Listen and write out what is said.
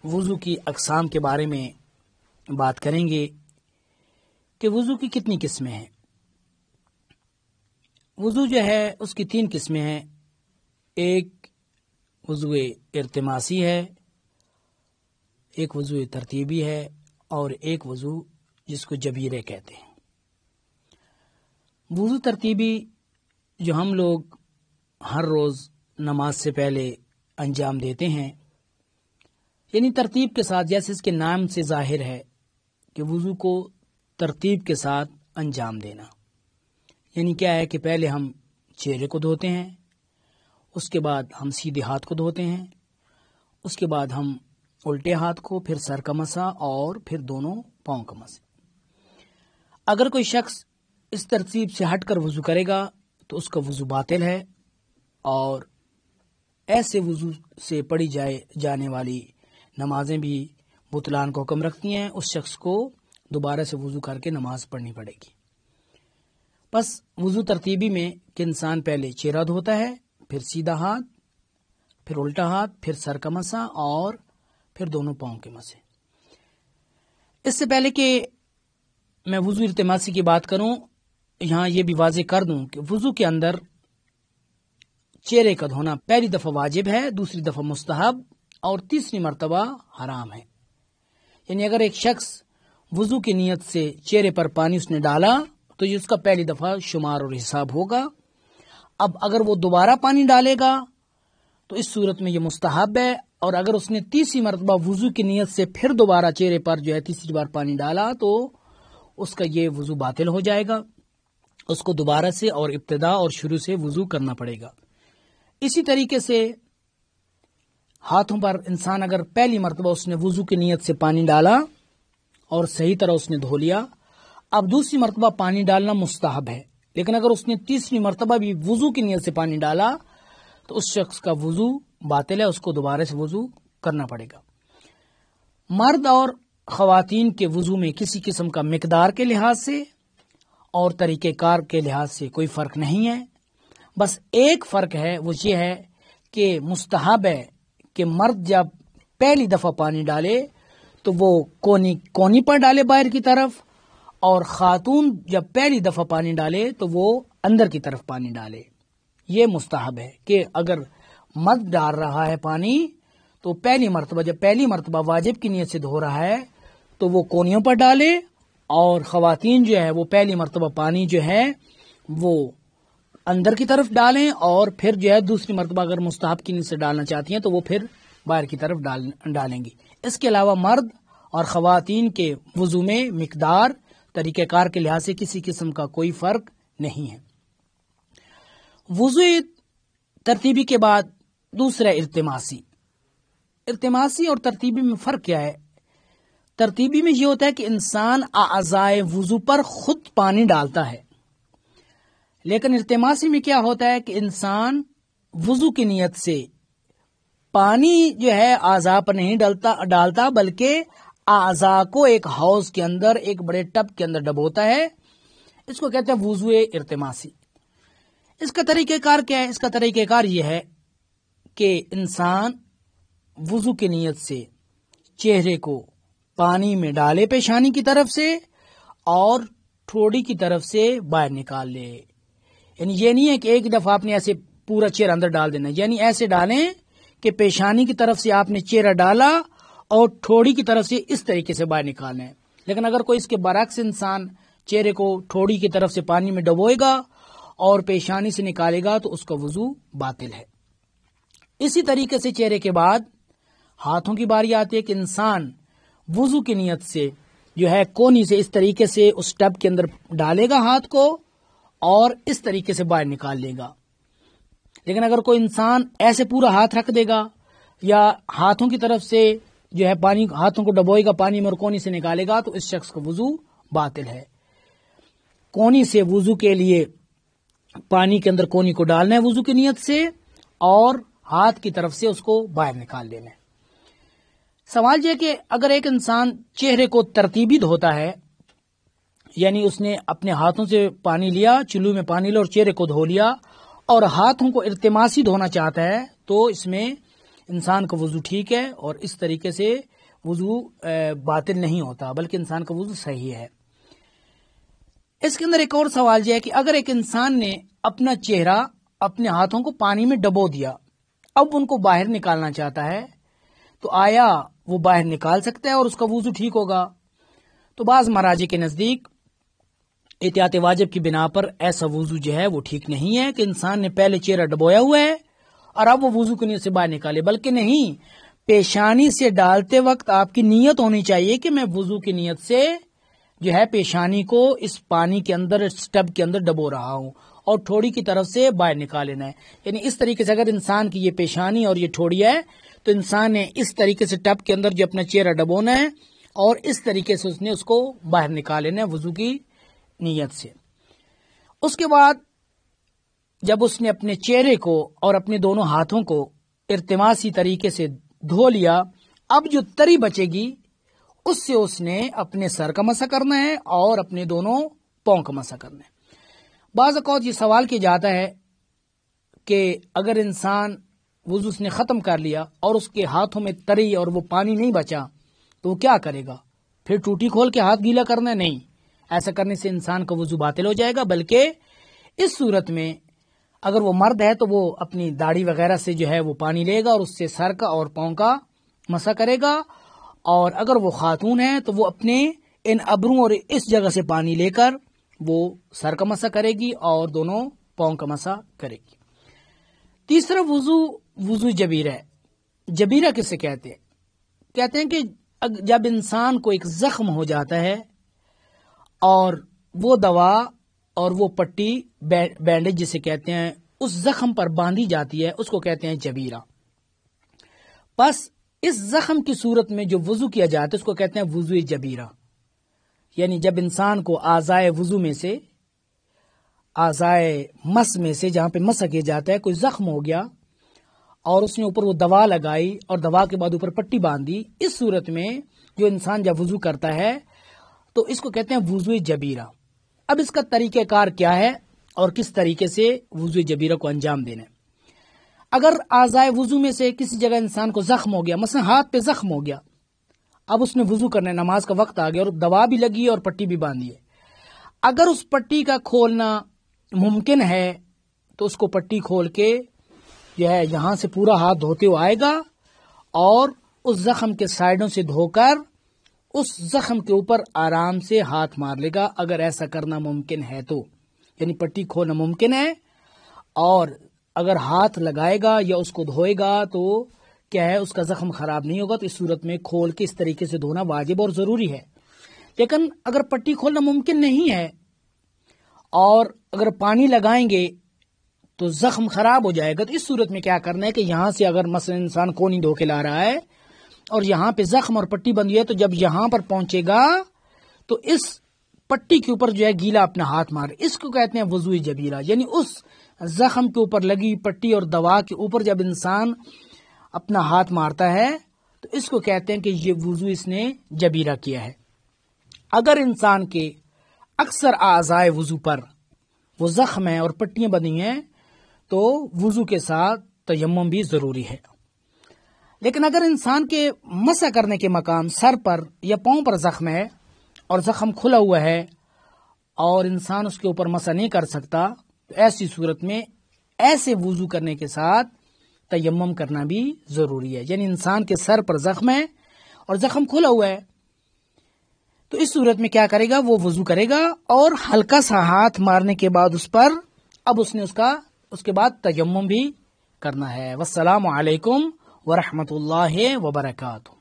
وضو کی اقسام کے بارے میں بات کریں گے کہ وضو کی کتنی قسمیں ہیں۔ وضو جو ہے اس کی 3 قسمیں ہیں۔ ایک وضو ارتماسی ہے، ایک وضو ترتیبی ہے اور ایک وضو جس کو جبیرے کہتے ہیں۔ وضو ترتیبی جو ہم لوگ ہر روز نماز سے پہلے انجام دیتے ہیں، یعنی ترتیب کے ساتھ، جیسے اس کے نام سے ظاہر ہے کہ وضو کو ترتیب کے ساتھ انجام دینا، یعنی کیا ہے کہ پہلے ہم چہرے کو دھوتے ہیں، اس کے بعد ہم سیدھے ہاتھ کو دھوتے ہیں، اس کے بعد ہم الٹے ہاتھ کو، پھر سر کا مسا اور پھر دونوں پاؤں کا مسا۔ اگر کوئی شخص اس ترتیب سے ہٹ کر وضو کرے گا تو اس کا وضو باطل ہے، اور ایسے وضو سے پڑھی جانے والی نمازیں بھی بطلان کا حکم رکھتی ہیں۔ اس شخص کو دوبارہ سے وضو کر کے نماز پڑھنی پڑے گی۔ بس وضو ترتیبی میں کہ انسان پہلے چہرہ دھوتا ہے، پھر سیدھا ہاتھ، پھر الٹا ہاتھ، پھر سر کا مسا اور پھر دونوں پاؤں کے مسے۔ اس سے پہلے کہ میں وضو ارتماسی کی بات کروں، یہاں یہ بھی واضح کر دوں کہ وضو کے اندر چہرے کا دھونا پہلی دفعہ واجب ہے، دوسری دفعہ مستحب اور تیسری مرتبہ حرام ہے۔ یعنی اگر ایک شخص وضو کی نیت سے چہرے پر پانی اس نے ڈالا تو یہ اس کا پہلی دفعہ شمار اور حساب ہوگا۔ اب اگر وہ دوبارہ پانی ڈالے گا تو اس صورت میں یہ مستحب ہے، اور اگر اس نے تیسری مرتبہ وضو کی نیت سے پھر دوبارہ چہرے پر جو ہے تیسری بار پانی ڈالا تو اس کا یہ وضو باطل ہو جائے گا، اس کو دوبارہ سے اور ابتدا اور شروع سے وضو کرنا پڑے گا۔ اسی طریقے سے ہاتھوں پر انسان اگر پہلی مرتبہ اس نے وضو کی نیت سے پانی ڈالا اور صحیح طرح اس نے دھو لیا، اب دوسری مرتبہ پانی ڈالنا مستحب ہے، لیکن اگر اس نے تیسری مرتبہ بھی وضو کی نیت سے پانی ڈالا تو اس شخص کا وضو باطل ہے، اس کو دوبارہ سے وضو کرنا پڑے گا۔ مرد اور خواتین کے وضو میں کسی قسم کا مقدار کے لحاظ سے اور طریقہ کار کے لحاظ سے کوئی فرق نہیں ہے۔ بس ایک فرق ہے، وہ یہ ہے کہ مستحب ہے کہ مرد جب پہلی دفعہ پانی ڈالے تو وہ کونی پر ڈالے باہر کی طرف، اور خاتون جب پہلی دفعہ پانی ڈالے تو وہ اندر کی طرف پانی ڈالے۔ یہ مستحب ہے کہ اگر مرد ڈال رہا ہے پانی تو جب پہلی مرتبہ واجب کی نیت سے دھو رہا ہے تو وہ کونیوں پر ڈالے، اور خواتین جو ہے وہ پہلی مرتبہ پانی جو ہے وہ اندر کی طرف ڈالیں، اور پھر جو ہے دوسری مرتبہ اگر مستحب کی نیت سے ڈالنا چاہتی ہیں تو وہ پھر باہر کی طرف ڈالیں گی۔ اس کے علاوہ مرد اور خواتین کے وضو میں مقدار طریقہ کار کے لحاظ سے کسی قسم کا کوئی فرق نہیں ہے۔ وضو ترتیبی کے بعد دوسرا ارتماسی اور ترتیبی میں فرق کیا ہے؟ ترتیبی میں یہ ہوتا ہے کہ انسان اعضائے وضو پر خود پانی ڈالتا ہے، لیکن ارتماسی میں کیا ہوتا ہے کہ انسان وضو کی نیت سے پانی جو ہے اعضاء پر نہیں ڈالتا بلکہ اعضاء کو ایک حوض کے اندر، ایک بڑے ٹب کے اندر ڈبوتا ہے۔ اس کو کہتے ہیں وضو ارتماسی۔ اس کا طریقہ کار کیا ہے؟ اس کا طریقہ کار یہ ہے کہ انسان وضو کی نیت سے چہرے کو پانی میں ڈالے پیشانی کی طرف سے اور ٹھوڑی کی طرف سے باہر نکال لے۔ یعنی یہ نہیں ہے کہ ایک دفعہ آپ نے ایسے پورا چہرہ اندر ڈال دینا، یعنی ایسے ڈالیں کہ پیشانی کی طرف سے آپ نے چہرہ ڈالا اور ٹھوڑی کی طرف سے اس طریقے سے باہر نکالنا ہے۔ لیکن اگر کوئی اس کے برعکس انسان چہرے کو ٹھوڑی کی طرف سے پانی میں ڈبوئے گا اور پیشانی سے نکالے گا تو اس کا وضو باطل ہے۔ اسی طریقے سے چہرے کے بعد ہاتھوں کی باری آتی ہے کہ انسان وضو کی نیت سے جو ہے کونی سے اس طریقے سے اس ٹب کے اندر ڈالے گا ہاتھ کو اور اس طریقے سے باہر نکال لے گا۔ لیکن اگر کوئی انسان ایسے پورا ہاتھ رکھ دے گا یا ہاتھوں کی طرف سے جو ہے پانی، ہاتھوں کو ڈبوئے گا پانی میں اور کونی سے نکالے گا تو اس شخص کا وضو باطل ہے۔ کونی سے وضو کے لیے پانی کے اندر کونی کو ڈالنا ہے وضو کی نیت سے، اور ہاتھ کی طرف سے اس کو باہر نکال دینا ہے۔ سوال یہ کہ اگر ایک انسان چہرے کو ترتیبی دھوتا ہے، یعنی اس نے اپنے ہاتھوں سے پانی لیا، چلو میں پانی لیا اور چہرے کو دھو لیا، اور ہاتھوں کو ارتماسی دھونا چاہتا ہے تو اس میں انسان کا وضو ٹھیک ہے، اور اس طریقے سے وضو باطل نہیں ہوتا بلکہ انسان کا وضو صحیح ہے۔ اس کے اندر ایک اور سوال یہ ہے کہ اگر ایک انسان نے اپنا چہرہ اپنے ہاتھوں کو پانی میں ڈبو دیا، اب ان کو باہر نکالنا چاہتا ہے، تو آیا وہ باہر نکال سکتا ہے اور اس کا وضو ٹھیک ہوگا؟ تو بعض مراجع کے نزدیک احتیاط واجب کی بنا پر ایسا وضو جو ہے وہ ٹھیک نہیں ہے کہ انسان نے پہلے چہرہ ڈبویا ہوا ہے اور اب وہ وضو کی نیت سے باہر نکالے، بلکہ نہیں، پیشانی سے ڈالتے وقت آپ کی نیت ہونی چاہیے کہ میں وضو کی نیت سے جو ہے پیشانی کو اس پانی کے اندر، اس ٹب کے اندر ڈبو رہا ہوں اور ٹھوڑی کی طرف سے باہر نکال لینا ہے۔ یعنی اس طریقے سے اگر انسان کی یہ پیشانی اور یہ ٹھوڑی ہے تو انسان نے اس طریقے سے ٹب کے اندر جو اپنا چہرہ ڈبونا ہے اور اس طریقے سے اس نے اس کو باہر نکال لینا ہے وضو کی نیت سے۔ اس کے بعد جب اس نے اپنے چہرے کو اور اپنے دونوں ہاتھوں کو ارتماسی طریقے سے دھو لیا، اب جو تری بچے گی اس سے اس نے اپنے سر کا مسح کرنا ہے اور اپنے دونوں پاؤں کا مسح کرنا ہے۔ بعض اوقات یہ سوال کیا جاتا ہے کہ اگر انسان وضو اس نے ختم کر لیا اور اس کے ہاتھوں میں تری اور وہ پانی نہیں بچا تو وہ کیا کرے گا؟ پھر ٹوٹی کھول کے ہاتھ گیلا کرنا ہے؟ نہیں، ایسا کرنے سے انسان کا وضو باطل ہو جائے گا، بلکہ اس صورت میں اگر وہ مرد ہے تو وہ اپنی داڑھی وغیرہ سے جو ہے وہ پانی لے گا اور اس سے سر کا اور پاؤں کا مسح کرے گا، اور اگر وہ خاتون ہے تو وہ اپنے ان ابروں اور اس جگہ سے پانی لے کر وہ سر کا مسح کرے گی اور دونوں پاؤں کا مسح کرے گی۔ تیسرا وضو جبیرہ ہے۔ جبیرہ کسے کہتے ہیں؟ کہتے ہیں کہ جب انسان کو ایک زخم ہو جاتا ہے اور وہ دوا اور وہ پٹی بینڈیج جسے کہتے ہیں اس زخم پر باندھی جاتی ہے، اس کو کہتے ہیں جبیرہ۔ بس اس زخم کی صورت میں جو وضو کیا جاتا ہے اس کو کہتے ہیں وضو جبیرہ۔ یعنی جب انسان کو اعضائے وضو میں سے، اعضائے مس میں سے جہاں پہ مسح کیا جاتا ہے، کوئی زخم ہو گیا اور اس نے اوپر وہ دوا لگائی اور دوا کے بعد اوپر پٹی باندھی، اس صورت میں جو انسان جب وضو کرتا ہے تو اس کو کہتے ہیں وضو جبیرہ۔ اب اس کا طریقہ کار کیا ہے اور کس طریقے سے وضو جبیرہ کو انجام دینا ہے؟ اگر اعضائے وضو میں سے کسی جگہ انسان کو زخم ہو گیا، مثلا ہاتھ پہ زخم ہو گیا، اب اس نے وضو کرنا ہے، نماز کا وقت آ گیا اور دوا بھی لگی اور پٹی بھی باندھی ہے، اگر اس پٹی کا کھولنا ممکن ہے تو اس کو پٹی کھول کے جو ہے یہاں سے پورا ہاتھ دھوتے ہوئے آئے گا اور اس زخم کے سائڈوں سے دھو کر اس زخم کے اوپر آرام سے ہاتھ مار لے گا، اگر ایسا کرنا ممکن ہے تو، یعنی پٹی کھولنا ممکن ہے اور اگر ہاتھ لگائے گا یا اس کو دھوئے گا تو کیا ہے اس کا زخم خراب نہیں ہوگا، تو اس صورت میں کھول کے اس طریقے سے دھونا واجب اور ضروری ہے۔ لیکن اگر پٹی کھولنا ممکن نہیں ہے اور اگر پانی لگائیں گے تو زخم خراب ہو جائے گا، تو اس صورت میں کیا کرنا ہے کہ یہاں سے اگر مثلا انسان کونی دھو کے لا رہا ہے اور یہاں پہ زخم اور پٹی بندھی ہے تو جب یہاں پر پہنچے گا تو اس پٹی کے اوپر جو ہے گیلا اپنا ہاتھ مارے، اس کو کہتے ہیں وضو جبیرہ۔ یعنی اس زخم کے اوپر لگی پٹی اور دوا کے اوپر جب انسان اپنا ہاتھ مارتا ہے تو اس کو کہتے ہیں کہ یہ وضو اس نے جبیرہ کیا ہے۔ اگر انسان کے اکثر اعضائے وضو پر وہ زخم ہے اور پٹیاں بندھی ہیں تو وضو کے ساتھ تیمم بھی ضروری ہے۔ لیکن اگر انسان کے مسح کرنے کے مقام سر پر یا پاؤں پر زخم ہے اور زخم کھلا ہوا ہے اور انسان اس کے اوپر مسح نہیں کر سکتا، تو ایسی صورت میں ایسے وضو کرنے کے ساتھ تیمم کرنا بھی ضروری ہے۔ یعنی انسان کے سر پر زخم ہے اور زخم کھلا ہوا ہے تو اس صورت میں کیا کرے گا؟ وہ وضو کرے گا اور ہلکا سا ہاتھ مارنے کے بعد اس پر اب اس نے اس کے بعد تیمم بھی کرنا ہے۔ والسلام علیکم ورحمۃ اللہ وبرکاتہ۔